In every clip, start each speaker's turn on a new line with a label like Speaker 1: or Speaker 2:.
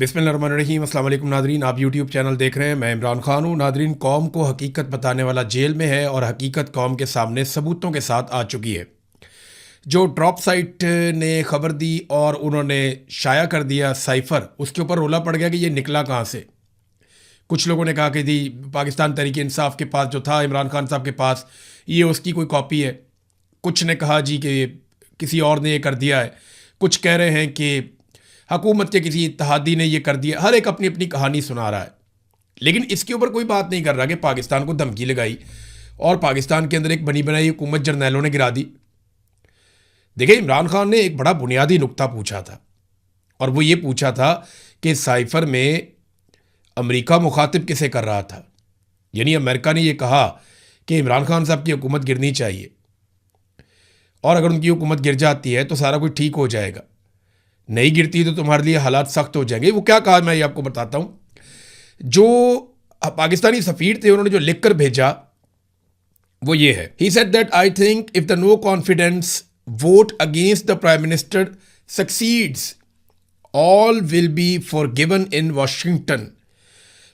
Speaker 1: बिस्मिल्लाहिर्रहमानिर्रहीम। अस्सलाम वालेकुम नादरीन, आप यूट्यूब चैनल देख रहे हैं। मैं इमरान खान हूँ। नादरीन, कौम को हकीकत बताने वाला जेल में है और हकीकत कौम के सामने सबूतों के साथ आ चुकी है। जो ड्रॉप साइट ने खबर दी और उन्होंने शाया कर दिया साइफ़र, उसके ऊपर रोला पड़ गया कि ये निकला कहाँ से। कुछ लोगों ने कहा कि जी पाकिस्तान तहरीक इंसाफ के पास जो था इमरान खान साहब के पास, ये उसकी कोई कॉपी है। कुछ ने कहा जी कि किसी और ने ये कर दिया है। कुछ कह रहे हैं कि हुकूमत के किसी इत्तेहादी ने ये कर दिया। हर एक अपनी अपनी कहानी सुना रहा है, लेकिन इसके ऊपर कोई बात नहीं कर रहा कि पाकिस्तान को धमकी लगाई और पाकिस्तान के अंदर एक बनी बनाई हुकूमत जर्नैलों ने गिरा दी। देखिए, इमरान खान ने एक बड़ा बुनियादी नुक्ता पूछा था और वो ये पूछा था कि साइफर में अमेरिका मुखातिब किसे कर रहा था। यानी अमेरिका ने यह कहा कि इमरान खान साहब की हुकूमत गिरनी चाहिए और अगर उनकी हुकूमत गिर जाती है तो सारा कुछ ठीक हो जाएगा, नहीं गिरती तो तुम्हारे लिए हालात सख्त हो जाएंगे। वो क्या कहा मैं ये आपको बताता हूं। जो पाकिस्तानी सफीर थे उन्होंने जो लिख कर भेजा वो ये है। He said that I think if the no confidence vote against the prime minister succeeds all will be forgiven in Washington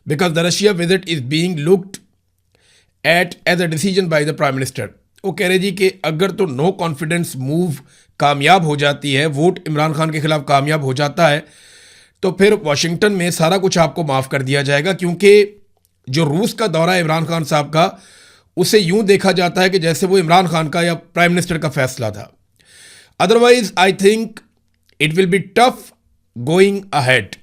Speaker 1: because the Russia visit is being looked at as a decision by the Prime Minister। वो कह रहे जी कि अगर तो no confidence move कामयाब हो जाती है, वोट इमरान खान के खिलाफ कामयाब हो जाता है, तो फिर वाशिंगटन में सारा कुछ आपको माफ़ कर दिया जाएगा, क्योंकि जो रूस का दौरा है इमरान खान साहब का, उसे यूं देखा जाता है कि जैसे वो इमरान खान का या प्राइम मिनिस्टर का फैसला था। Otherwise I think it will be tough going ahead.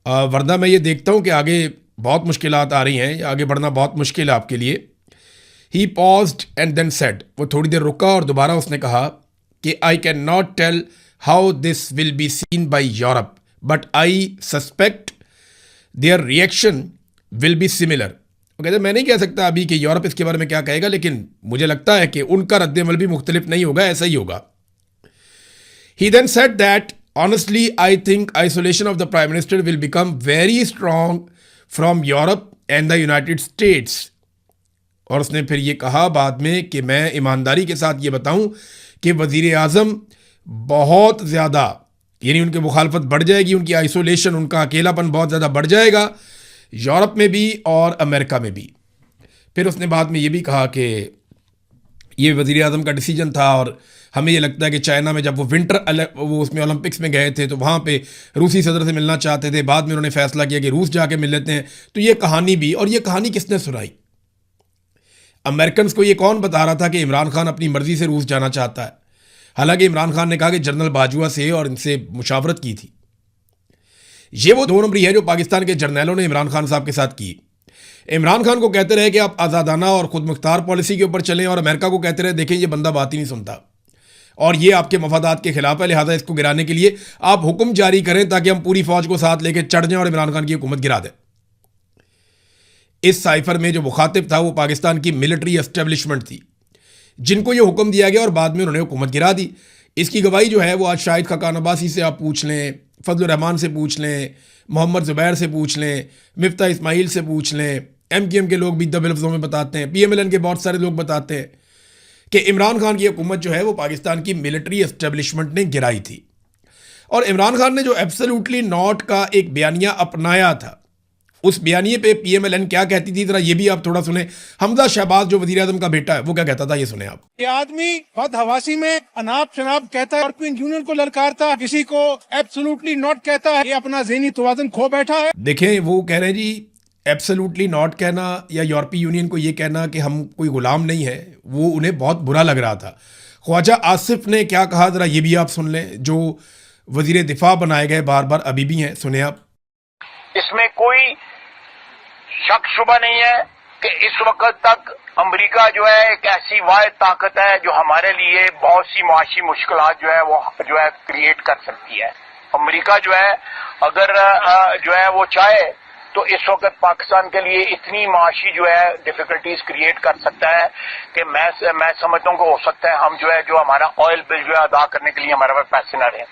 Speaker 1: वरना मैं ये देखता हूँ कि आगे बहुत मुश्किलात आ रही हैं, आगे बढ़ना बहुत मुश्किल है आपके लिए। He paused and then said, वो थोड़ी देर रुका और दोबारा उसने कहा कि I can not tell how this will be seen by Europe but I suspect their reaction will be similar. वो कहते मैं नहीं कह सकता अभी कि यूरोप इसके बारे में क्या कहेगा, लेकिन मुझे लगता है कि उनका रद्देमल भी मुख्तलिफ नहीं होगा, ऐसा ही होगा। He then said that honestly I think isolation of the prime minister will become very strong from Europe and the United States। और उसने फिर ये कहा बाद में कि मैं ईमानदारी के साथ ये बताऊं कि वजीर आज़म बहुत ज़्यादा, यानी उनकी मुखालफत बढ़ जाएगी, उनकी आइसोलेशन, उनका अकेलापन बहुत ज़्यादा बढ़ जाएगा यूरोप में भी और अमेरिका में भी। फिर उसने बाद में ये भी कहा कि ये वज़ीर आज़म का डिसीजन था और हमें ये लगता है कि चाइना में जब वो उसमें ओलंपिक्स में गए थे तो वहाँ पे रूसी सदर से मिलना चाहते थे, बाद में उन्होंने फैसला किया कि रूस जाके मिल लेते हैं। तो ये कहानी भी, और ये कहानी किसने सुनाई? अमेरिकन को ये कौन बता रहा था कि इमरान खान अपनी मर्जी से रूस जाना चाहता है? हालांकि इमरान खान ने कहा कि जनरल बाजवा से और इनसे मुशावरत की थी। ये वो 2 नंबरी है जो पाकिस्तान के जर्नैलों ने इमरान खान साहब के साथ की। इमरान खान को कहते रहे कि आप आज़ादाना और खुद मुख्तार पॉलिसी के ऊपर चलें, और अमेरिका को कहते रहे देखें ये बंदा बात ही नहीं सुनता और ये आपके मफादात के खिलाफ है, लिहाजा इसको गिराने के लिए आप हुक्म जारी करें ताकि हम पूरी फौज को साथ लेकर चढ़ जाएं और इमरान खान की हुकूमत गिरा दें। इस साइफर में जो मुखातिब था वो पाकिस्तान की मिलिट्री एस्टेब्लिशमेंट थी, जिनको ये हुक्म दिया गया और बाद में उन्होंने हुकूमत गिरा दी। इसकी गवाही जो है वो आज शाहिद खाकान अब्बासी से आप पूछ लें, फजल रहमान से पूछ लें, मोहम्मद जुबैर से पूछ लें, मिफ्ता इस्माइल से पूछ लें। MKM के लोग भी दबे लफ्ज़ों में बताते हैं, PMLN के बहुत सारे लोग बताते हैं कि इमरान खान की हुकूमत जो है वो पाकिस्तान की मिलिट्री एस्टेब्लिशमेंट ने गिराई थी। और इमरान खान ने जो एब्सोल्युटली नॉट का एक बयानिया अपनाया था, उस बयानिए पे PMLN क्या कहती थी, जरा ये भी आप थोड़ा सुने। हमजा शहबाज जो वजीर आज़म का बेटा है वो क्या कहता था, ये सुने आप।
Speaker 2: ये आदमी बहुत हवासी में अनाप शनाप कहता है, यूरोपियन यूनियन को ललकारता, किसी को एब्सोल्युटली नॉट कहता है, ये अपना ज़हनी तवाज़ुन खो बैठा है।
Speaker 1: देखें, वो कह रहे हैं जी एब्सोल्युटली नॉट कहना या यूरोपीय यूनियन को ये कहना कि हम कोई गुलाम नहीं है, वो उन्हें बहुत बुरा लग रहा था। ख्वाजा आसिफ ने क्या कहा, जरा ये भी आप सुन लें, जो वजीर दिफा बनाए गए बार बार अभी भी हैं, सुने आप।
Speaker 3: इसमें कोई शक शुबा नहीं है कि इस वक्त तक अमेरिका जो है एक ऐसी वाहिद ताकत है जो हमारे लिए बहुत सी मुआशी मुश्किलात जो है क्रिएट कर सकती है। अमेरिका जो है अगर जो है वो चाहे तो इस वक्त पाकिस्तान के लिए इतनी माशी जो है डिफिकल्टीज क्रिएट कर सकता है कि मैं समझता हूँ कि हो सकता है हम जो हमारा ऑयल बिल जो है अदा करने के लिए हमारे पास पैसे न रहे।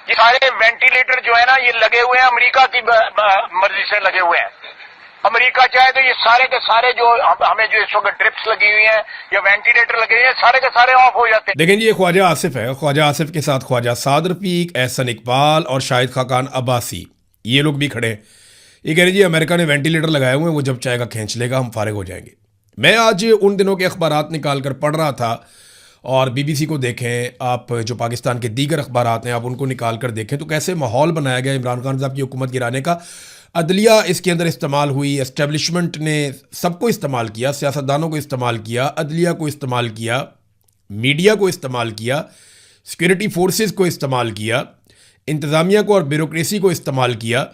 Speaker 3: ये सारे वेंटिलेटर जो है ना ये लगे हुए हैं, अमेरिका की मर्जी से लगे हुए हैं। अमेरिका चाहे तो ये सारे के सारे जो हमें जो इस वक्त ड्रिप्स लगी हुई हैं या वेंटिलेटर लगे हुए हैं, सारे के सारे ऑफ हो जाते हैं।
Speaker 1: देखें जी, ये ख्वाजा आसिफ है। ख्वाजा आसिफ के साथ ख्वाजा साद रफीक, एहसन इकबाल और शाहिद खाकान अब्बासी, ये लोग भी खड़े हैं, ये कह रहे जी अमेरिका ने वेंटिलेटर लगाए हुए हैं, वो जब चाहेगा खींच लेगा, हम फारिग हो जाएंगे। मैं आज उन दिनों के अखबारात निकाल कर पढ़ रहा था, और बीबीसी को देखें आप, जो पाकिस्तान के दीगर अखबारात हैं आप उनको निकाल कर देखें, तो कैसे माहौल बनाया गया इमरान खान साहब की हुकूमत गिराने का। अदलिया इसके अंदर इस्तेमाल हुई, एस्टेब्लिशमेंट ने सबको इस्तेमाल किया, सियासतदानों को इस्तेमाल किया, अदलिया को इस्तेमाल किया, मीडिया को इस्तेमाल किया, सिक्योरिटी फोर्सेस को इस्तेमाल किया, इंतज़ामिया को और ब्यूरोक्रेसी को इस्तेमाल किया,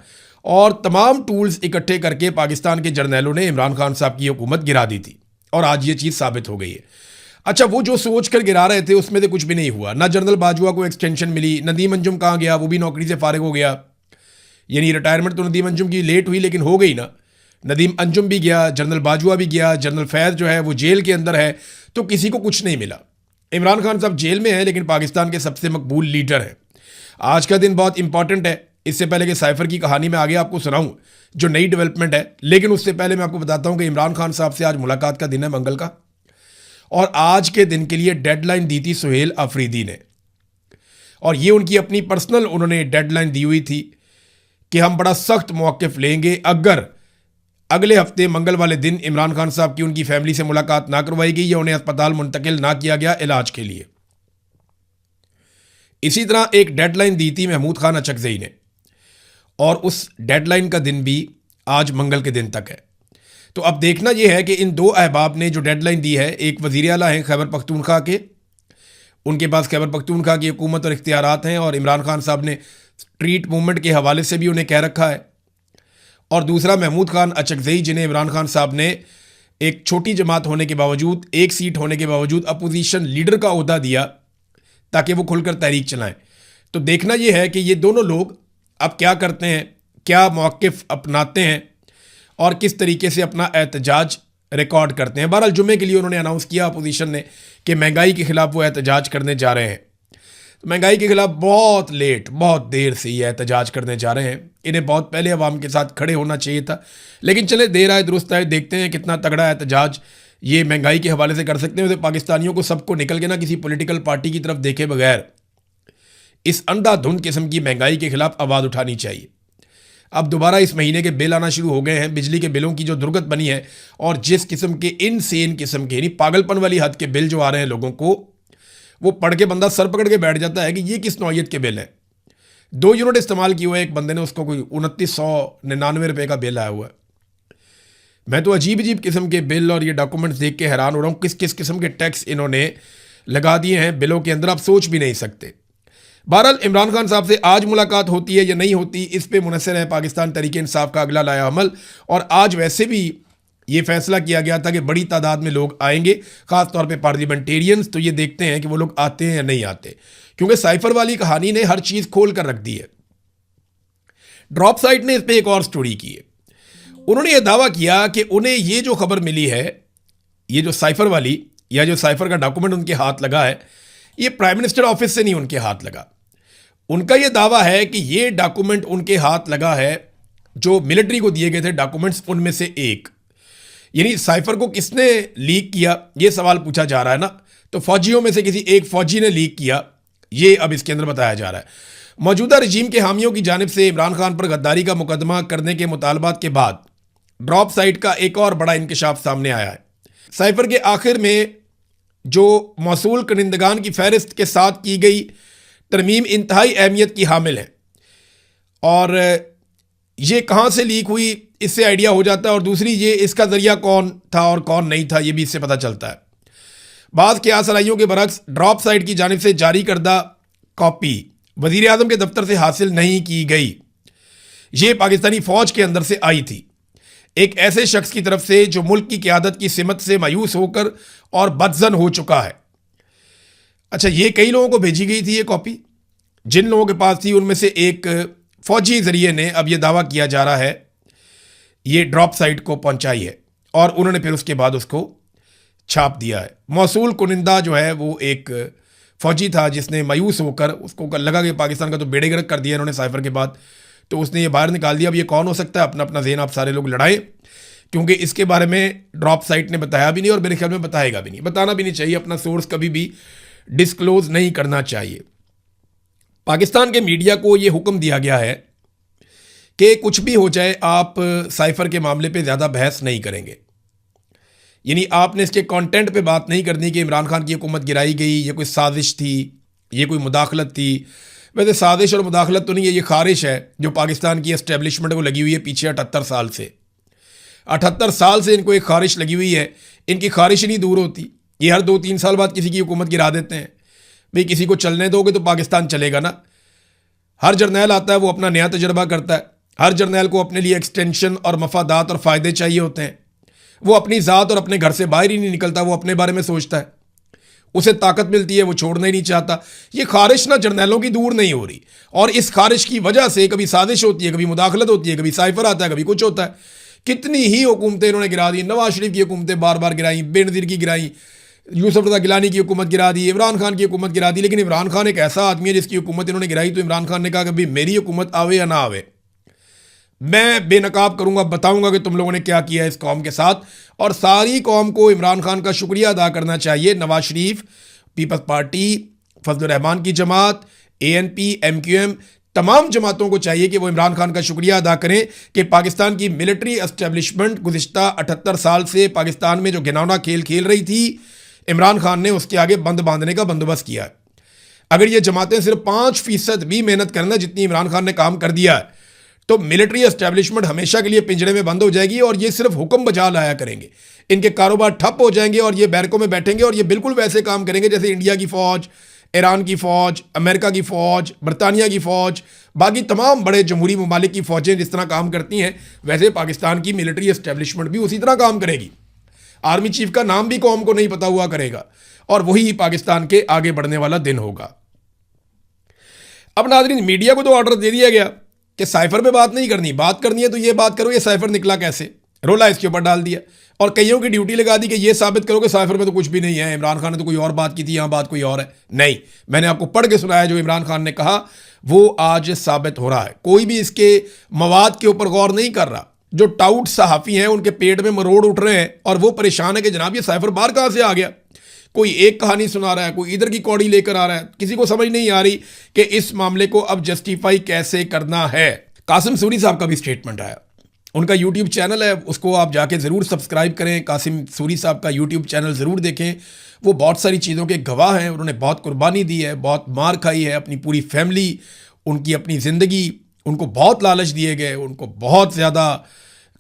Speaker 1: और तमाम टूल्स इकट्ठे करके पाकिस्तान के जर्नैलों ने इमरान खान साहब की हुकूमत गिरा दी थी, और आज ये चीज़ साबित हो गई है। अच्छा, वो जो सोच कर गिरा रहे थे उसमें से कुछ भी नहीं हुआ। ना जनरल बाजवा को एक्सटेंशन मिली, नदीम अंजुम कहाँ गया, वो भी नौकरी से फारिग हो गया। यानी रिटायरमेंट तो नदीम अंजुम की लेट हुई लेकिन हो गई ना। नदीम अंजुम भी गया, जनरल बाजवा भी गया, जनरल फैज़ जो है वो जेल के अंदर है, तो किसी को कुछ नहीं मिला। इमरान खान साहब जेल में है लेकिन पाकिस्तान के सबसे मकबूल लीडर हैं। आज का दिन बहुत इंपॉर्टेंट है। इससे पहले कि साइफर की कहानी में आगे आपको सुनाऊं जो नई डेवलपमेंट है, लेकिन उससे पहले मैं आपको बताता हूं कि इमरान खान साहब से आज मुलाकात का दिन है, मंगल का, और आज के दिन के लिए डेडलाइन दी थी सुहेल अफरीदी ने, और ये उनकी अपनी पर्सनल उन्होंने डेडलाइन दी हुई थी कि हम बड़ा सख्त मौक़िफ़ लेंगे अगर अगले हफ्ते मंगल वाले दिन इमरान खान साहब की उनकी फैमिली से मुलाकात ना करवाई गई या उन्हें अस्पताल मुंतकिल ना किया गया इलाज के लिए। इसी तरह एक डेडलाइन दी थी महमूद खान अचकज़ई ने, और उस डेडलाइन का दिन भी आज मंगल के दिन तक है। तो अब देखना यह है कि इन दो अहबाब ने जो डेडलाइन दी है, एक वज़ीर आला हैं खैबर पख्तूनख्वा के, उनके पास खैबर पख्तूनख्वा की हुकूमत और इख्तियारात हैं, और इमरान खान साहब ने स्ट्रीट मूवमेंट के हवाले से भी उन्हें कह रखा है, और दूसरा महमूद खान अचकज़ई जिन्हें इमरान खान साहब ने एक छोटी जमात होने के बावजूद, एक सीट होने के बावजूद अपोजिशन लीडर का ओहदा दिया ताकि वो खुलकर तहरीक चलाएं। तो देखना यह है कि ये दोनों लोग अब क्या करते हैं, क्या मौक़िफ़ अपनाते हैं और किस तरीके से अपना एहतजाज रिकॉर्ड करते हैं। बहरहाल जुमे के लिए उन्होंने अनाउंस किया अपोजिशन ने कि महंगाई के ख़िलाफ़ वो एहतजाज करने जा रहे हैं। तो महंगाई के ख़िलाफ़ बहुत लेट, बहुत देर से ये एहतजाज करने जा रहे हैं। इन्हें बहुत पहले अवाम के साथ खड़े होना चाहिए था, लेकिन चले देर आए दुरुस्त आए, देखते हैं कितना तगड़ा एहतजाज ये महंगाई के हवाले से कर सकते हैं। तो पाकिस्तानियों को सबको निकल के ना किसी पॉलिटिकल पार्टी की तरफ देखे बगैर इस अंधाधुंध किस्म की महंगाई के खिलाफ आवाज़ उठानी चाहिए। अब दोबारा इस महीने के बिल आना शुरू हो गए हैं, बिजली के बिलों की जो दुर्गत बनी है, और जिस किस्म के इनसेन किस्म के यानी पागलपन वाली हद के बिल जो आ रहे हैं लोगों को, वो पढ़ के बंदा सर पकड़ के बैठ जाता है कि ये किस नौयत के बिल हैं। 2 यूनिट इस्तेमाल किए हुए एक बंदे ने, उसको कोई 2999 रुपये का बिल आया हुआ है। मैं तो अजीब अजीब किस्म के बिल और ये डॉक्यूमेंट्स देख के हैरान हो रहा हूँ, किस किस किस्म के टैक्स इन्होंने लगा दिए हैं बिलों के अंदर, आप सोच भी नहीं सकते। बहरहाल इमरान खान साहब से आज मुलाकात होती है या नहीं होती, इस पे मुनहसर है पाकिस्तान तहरीक इंसाफ का अगला लाया अमल। और आज वैसे भी ये फैसला किया गया था कि बड़ी तादाद में लोग आएंगे, ख़ास तौर पे पार्लियामेंटेरियंस। तो ये देखते हैं कि वो लोग आते हैं या नहीं आते, क्योंकि साइफर वाली कहानी ने हर चीज़ खोल कर रख दी है। ड्रॉप साइट ने इस पर एक और स्टोरी की है। उन्होंने ये दावा किया कि उन्हें ये जो खबर मिली है, ये जो साइफर वाली या जो साइफर का डॉक्यूमेंट उनके हाथ लगा है, ये प्राइम मिनिस्टर ऑफिस से नहीं उनके हाथ लगा। उनका ये दावा है कि ये डॉक्यूमेंट उनके हाथ लगा है जो मिलिट्री को दिए गए थे डॉक्यूमेंट्स, उनमें से एक। यानी साइफर को किसने लीक किया, ये सवाल पूछा जा रहा है ना। तो फौजियों में से किसी एक फौजी ने लीक किया, ये अब इसके अंदर बताया जा रहा है। मौजूदा रजीम के हामियों की जानिब से इमरान खान पर गद्दारी का मुकदमा करने के मुतालबात के बाद ड्रॉप साइट का एक और बड़ा इंकशाफ सामने आया है। साइफर के आखिर में जो मौसूल कनिंदगान की फहरिस्त के साथ की गई तरमीम इंतहाई अहमियत की हामिल है, और ये कहाँ से लीक हुई इससे आइडिया हो जाता है, और दूसरी ये इसका ज़रिया कौन था और कौन नहीं था, ये भी इससे पता चलता है। बाज़ क़ियास आराइयों के बरक्स ड्रॉप साइट की जानिब से जारी करदा कॉपी वज़ीर आज़म के दफ्तर से हासिल नहीं की गई। ये पाकिस्तानी फ़ौज के अंदर से आई थी, एक ऐसे शख्स की तरफ से जो मुल्क की क़यादत की सिमत से मायूस होकर और बदज़न हो चुका है। अच्छा, ये कई लोगों को भेजी गई थी ये कॉपी। जिन लोगों के पास थी उनमें से एक फ़ौजी ज़रिए ने, अब ये दावा किया जा रहा है, ये ड्रॉप साइट को पहुंचाई है, और उन्होंने फिर उसके बाद उसको छाप दिया है। मौसूल कुनिंदा जो है वो एक फ़ौजी था जिसने मायूस होकर, उसको लगा कि पाकिस्तान का तो बेड़े गर्क कर दिया इन्होंने साइफर के बाद, तो उसने ये बाहर निकाल दिया। अब ये कौन हो सकता है, अपना अपना ज़हन आप सारे लोग लड़ाएं, क्योंकि इसके बारे में ड्रॉप साइट ने बताया भी नहीं और मेरे ख्याल में बताएगा भी नहीं, बताना भी नहीं चाहिए। अपना सोर्स कभी भी डिस्क्लोज नहीं करना चाहिए। पाकिस्तान के मीडिया को ये हुक्म दिया गया है कि कुछ भी हो जाए आप साइफर के मामले पे ज़्यादा बहस नहीं करेंगे, यानी आपने इसके कंटेंट पे बात नहीं करनी कि इमरान खान की हुकूमत गिराई गई, ये कोई साजिश थी, ये कोई मुदाखलत थी। वैसे साजिश और मुदाखलत तो नहीं है, ये खारिश है जो पाकिस्तान की एस्टेब्लिशमेंट को लगी हुई है पीछे 78 साल से। 78 साल से इनको एक खारिश लगी हुई है, इनकी खारिश नहीं दूर होती। ये हर 2-3 साल बाद किसी की हुकूमत गिरा देते हैं। भाई किसी को चलने दोगे तो पाकिस्तान चलेगा ना। हर जर्नैल आता है वो अपना नया तजर्बा करता है, हर जर्नैल को अपने लिए एक्सटेंशन और मफादात और फ़ायदे चाहिए होते हैं। वो अपनी ज़ात और अपने घर से बाहर ही नहीं निकलता, वो अपने बारे में सोचता है, उसे ताकत मिलती है, वो छोड़ना ही नहीं चाहता। ये खारिश ना जर्नैलों की दूर नहीं हो रही, और इस खारिश की वजह से कभी साजिश होती है, कभी मुदाखलत होती है, कभी साइफर आता है, कभी कुछ होता है। कितनी ही हुकूमतें इन्होंने गिरा दी, नवाज शरीफ की हुकूमतें बार बार गिराई, बेनज़ीर की गिराई, यूसुफ रज़ा गिलानी की हुकूमत गिरा दी, इमरान खान की हुकूमत गिरा दी। लेकिन इमरान खान एक ऐसा आदमी है जिसकी हुकूमत इन्होंने गिराई तो इमरान खान ने कहा कि भाई मेरी हुकूमत आवे या ना आवे, मैं बेनकाब करूंगा, बताऊंगा कि तुम लोगों ने क्या किया इस कौम के साथ। और सारी कौम को इमरान खान का शुक्रिया अदा करना चाहिए। नवाज शरीफ, पीपल्स पार्टी, फजल रहमान की जमात, ANP, MQM, तमाम जमातों को चाहिए कि वो इमरान खान का शुक्रिया अदा करें कि पाकिस्तान की मिलिट्री एस्टेब्लिशमेंट गुज़िश्ता 78 साल से पाकिस्तान में जो घिनौना खेल खेल रही थी, इमरान खान ने उसके आगे बंद बांधने का बंदोबस्त किया है। अगर ये जमातें सिर्फ 5% भी मेहनत करना जितनी इमरान खान ने काम कर दिया है तो मिलिट्री एस्टेब्लिशमेंट हमेशा के लिए पिंजरे में बंद हो जाएगी और ये सिर्फ हुक्म बजा लाया करेंगे। इनके कारोबार ठप हो जाएंगे और ये बैरकों में बैठेंगे और ये बिल्कुल वैसे काम करेंगे जैसे इंडिया की फ़ौज, ईरान की फ़ौज, अमेरिका की फ़ौज, बरतानिया की फ़ौज, बाकी तमाम बड़े जमहूरी ममालिक की फ़ौजें जिस तरह काम करती हैं, वैसे पाकिस्तान की मिलिट्री एस्टेब्लिशमेंट भी उसी तरह काम करेगी। आर्मी चीफ का नाम भी कौम को नहीं पता हुआ करेगा और वही पाकिस्तान के आगे बढ़ने वाला दिन होगा। अब नाज़रीन, मीडिया को तो ऑर्डर दे दिया गया कि साइफर पे बात नहीं करनी, बात करनी है तो ये बात करो ये साइफर निकला कैसे, रोला इसके ऊपर डाल दिया और कईयों की ड्यूटी लगा दी कि ये साबित करो कि साइफर में तो कुछ भी नहीं है, इमरान खान ने तो कोई और बात की थी, यहाँ बात कोई और है। नहीं, मैंने आपको पढ़ के सुनाया जो इमरान खान ने कहा वो आज साबित हो रहा है। कोई भी इसके मवाद के ऊपर गौर नहीं कर रहा। जो टाउट सहाफ़ी हैं उनके पेट में मरोड़ उठ रहे हैं और वो परेशान है कि जनाब ये साइफर बाहर कहाँ से आ गया। कोई एक कहानी सुना रहा है, कोई इधर की कौड़ी लेकर आ रहा है, किसी को समझ नहीं आ रही कि इस मामले को अब जस्टिफाई कैसे करना है। कासिम सूरी साहब का भी स्टेटमेंट आया, उनका यूट्यूब चैनल है, उसको आप जाके ज़रूर सब्सक्राइब करें। कासिम सूरी साहब का यूट्यूब चैनल ज़रूर देखें। वो बहुत सारी चीज़ों के गवाह हैं, उन्होंने बहुत कुर्बानी दी है, बहुत मार खाई है, अपनी पूरी फैमिली, उनकी अपनी ज़िंदगी, उनको बहुत लालच दिए गए, उनको बहुत ज़्यादा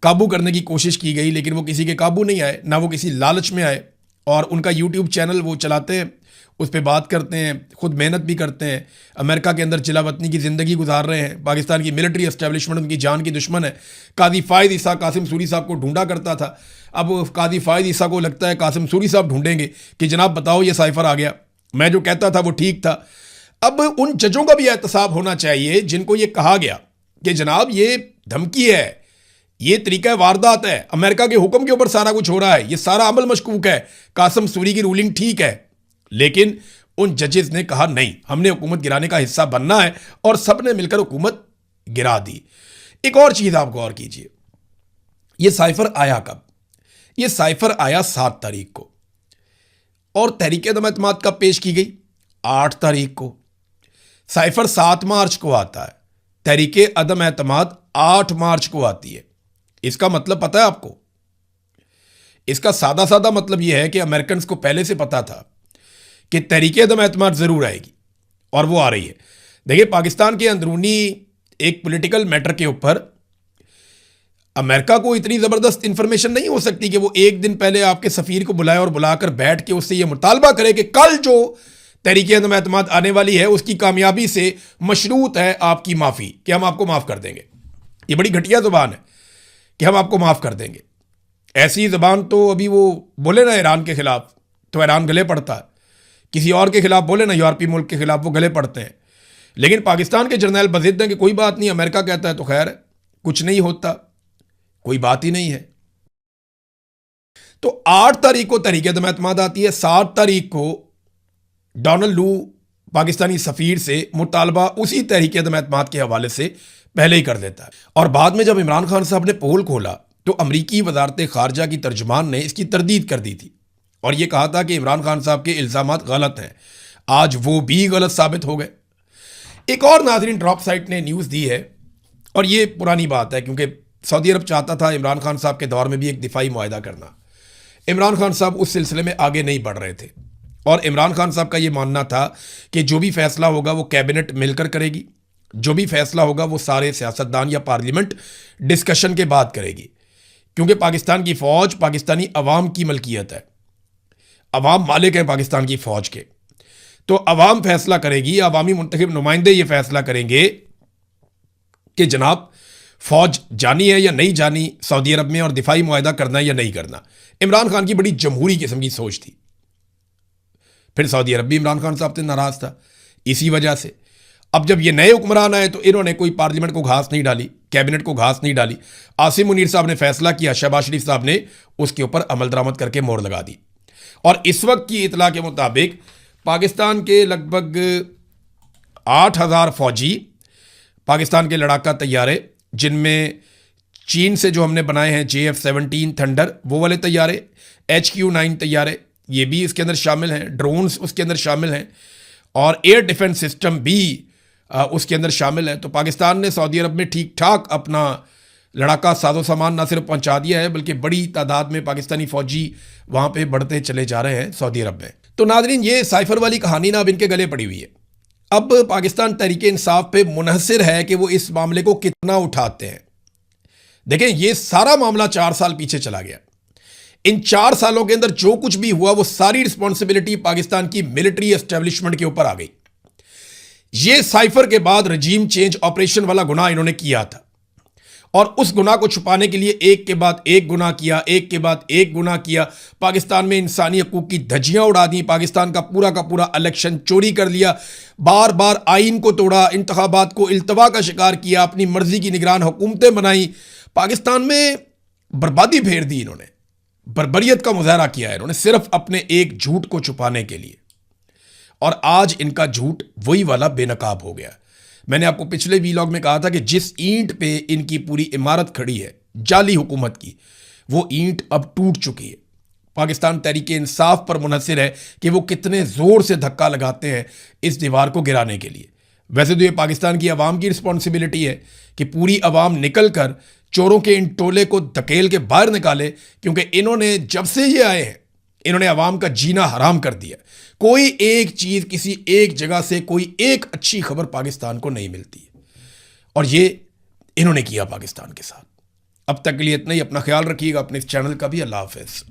Speaker 1: काबू करने की कोशिश की गई, लेकिन वो किसी के काबू नहीं आए, ना वो किसी लालच में आए। और उनका यूट्यूब चैनल वो चलाते हैं, उस पर बात करते हैं, खुद मेहनत भी करते हैं, अमेरिका के अंदर चिला वतनी की ज़िंदगी गुजार रहे हैं। पाकिस्तान की मिलिट्री एस्टेब्लिशमेंट उनकी जान की दुश्मन है। काजी फ़ायद ईसा कासिम सूरी साहब को ढूंढा करता था, अब काजी फ़ायद ईसा को लगता है कासिम सूरी साहब ढूंढेंगे कि जनाब बताओ ये साइफर आ गया, मैं जो कहता था वो ठीक था। अब उन जजों का भी एहतसाब होना चाहिए जिनको ये कहा गया कि जनाब ये धमकी है, ये तरीका वारदात है, अमेरिका के हुक्म के ऊपर सारा कुछ हो रहा है, ये सारा अमल मशकूक है, कासिम सूरी की रूलिंग ठीक है। लेकिन उन जजेस ने कहा नहीं, हमने हुकूमत गिराने का हिस्सा बनना है और सब ने मिलकर हुकूमत गिरा दी। एक और चीज़ आप गौर कीजिए, ये साइफर आया कब? ये साइफर आया 7 तारीख को और तहरीक अदम एतमाद कब पेश की गई? 8 तारीख को। साइफर 7 मार्च को आता है, तहरीक अदम एतमाद 8 मार्च को आती है। इसका मतलब पता है आपको? इसका सादा सादा मतलब यह है कि अमेरिकन को पहले से पता था कि तहरीक अदम एतमाद ज़रूर आएगी और वो आ रही है। देखिए, पाकिस्तान के अंदरूनी एक पॉलिटिकल मैटर के ऊपर अमेरिका को इतनी ज़बरदस्त इंफॉर्मेशन नहीं हो सकती कि वो एक दिन पहले आपके सफ़ीर को बुलाए और बुलाकर बैठ के उससे ये मुतालबा करे कि कल जो तहरीक अदम एतमाद आने वाली है उसकी कामयाबी से मशरूत है आपकी माफ़ी, कि हम आपको माफ़ कर देंगे। ये बड़ी घटिया ज़ुबान है कि हम आपको माफ़ कर देंगे। ऐसी ज़बान तो अभी वो बोले ना ईरान के ख़िलाफ़ तो ईरान गले पड़ता है, किसी और के ख़िलाफ़ बोले ना यूरोपीय मुल्क के ख़िलाफ़ वो गले पड़ते हैं। लेकिन पाकिस्तान के जर्नैल बज़िद हैं कि कोई बात नहीं, अमेरिका कहता है तो खैर है, कुछ नहीं होता, कोई बात ही नहीं है। तो 8 तारीख को तहरीक अदम एतमाद आती है, 7 तारीख को डोनाल्ड लू पाकिस्तानी सफ़ीर से मुतालबा उसी तहरीक अदम एतमाद के हवाले से पहले ही कर देता है। और बाद में जब इमरान खान साहब ने पोल खोला तो अमरीकी वजारत ख़ारजा की तर्जुमान ने इसकी तरदीद कर दी थी और ये कहा था कि इमरान खान साहब के इल्ज़ामात गलत हैं। आज वो भी गलत साबित हो गए। एक और नाज़रीन ड्रॉप साइट ने न्यूज़ दी है और ये पुरानी बात है, क्योंकि सऊदी अरब चाहता था इमरान खान साहब के दौर में भी एक दिफाई मुआहदा करना। इमरान खान साहब उस सिलसिले में आगे नहीं बढ़ रहे थे और इमरान खान साहब का ये मानना था कि जो भी फैसला होगा वो कैबिनेट मिलकर करेगी, जो भी फैसला होगा वो सारे सियासतदान या पार्लियामेंट डिस्कशन के बाद करेगी, क्योंकि पाकिस्तान की फ़ौज पाकिस्तानी अवाम की मलकियत है, अवाम मालिक है पाकिस्तान की फ़ौज के। तो अवाम फैसला करेगी, अवामी मुंतखब नुमाइंदे ये फैसला करेंगे कि जनाब फ़ौज जानी है या नहीं जानी सऊदी अरब में और दिफाई मुआहदा करना है या नहीं करना। इमरान खान की बड़ी जमहूरी किस्म की सोच थी। फिर सऊदी अरब भी इमरान खान साहब से नाराज़ था इसी वजह से। अब जब ये नए हुक्मरान आए तो इन्होंने कोई पार्लियामेंट को घास नहीं डाली, कैबिनेट को घास नहीं डाली। आसिम मुनीर साहब ने फैसला किया, शहबाज शरीफ साहब ने उसके ऊपर अमल दरामद करके मोहर लगा दी। और इस वक्त की इतला के मुताबिक पाकिस्तान के लगभग 8,000 फौजी, पाकिस्तान के लड़ाका तैयारे, जिनमें चीन से जो हमने बनाए हैं JF-17 थंडर वो वाले तैयारे, HQ-9 तैयारे ये भी इसके अंदर शामिल हैं, ड्रोन्स उसके अंदर शामिल हैं और एयर डिफेंस सिस्टम भी उसके अंदर शामिल है। तो पाकिस्तान ने सऊदी अरब में ठीक ठाक अपना लड़ाका साजो सामान ना सिर्फ पहुंचा दिया है बल्कि बड़ी तादाद में पाकिस्तानी फौजी वहाँ पे बढ़ते चले जा रहे हैं सऊदी अरब में। तो नाजरीन, ये साइफर वाली कहानी ना अब इनके गले पड़ी हुई है। अब पाकिस्तान तहरीक इंसाफ पे मुनहसिर है कि वो इस मामले को कितना उठाते हैं। देखें, ये सारा मामला 4 साल पीछे चला गया। इन 4 सालों के अंदर जो कुछ भी हुआ वो सारी रिस्पॉन्सिबिलिटी पाकिस्तान की मिलिट्री एस्टेब्लिशमेंट के ऊपर आ गई। ये साइफर के बाद रजीम चेंज ऑपरेशन वाला गुनाह इन्होंने किया था और उस गुनाह को छुपाने के लिए एक के बाद एक गुनाह किया, एक के बाद एक गुनाह किया। पाकिस्तान में इंसानी हकूक की धज्जियां उड़ा दी, पाकिस्तान का पूरा इलेक्शन चोरी कर लिया, बार बार आइन को तोड़ा, इंतखाबात को इल्तवा का शिकार किया, अपनी मर्जी की निगरान हुकूमतें बनाई, पाकिस्तान में बर्बादी फेर दी। इन्होंने बर्बरियत का मुजाहरा किया है इन्होंने सिर्फ अपने एक झूठ को छुपाने के लिए। और आज इनका झूठ वही वाला बेनकाब हो गया। मैंने आपको पिछले वीलॉग में कहा था कि जिस ईंट पे इनकी पूरी इमारत खड़ी है जाली हुकूमत की, वो ईंट अब टूट चुकी है। पाकिस्तान तहरीक इंसाफ पर मुनहसिर है कि वो कितने ज़ोर से धक्का लगाते हैं इस दीवार को गिराने के लिए। वैसे तो ये पाकिस्तान की आवाम की रिस्पॉन्सिबिलिटी है कि पूरी आवाम निकल कर चोरों के इन टोले को धकेल के बाहर निकाले, क्योंकि इन्होंने जब से ये आए हैं इन्होंने आवाम का जीना हराम कर दिया। कोई एक चीज़ किसी एक जगह से, कोई एक अच्छी खबर पाकिस्तान को नहीं मिलती और ये इन्होंने किया पाकिस्तान के साथ। अब तक के लिए इतना ही। अपना ख्याल रखिएगा, अपने इस चैनल का भी। अल्लाह हाफ़िज़।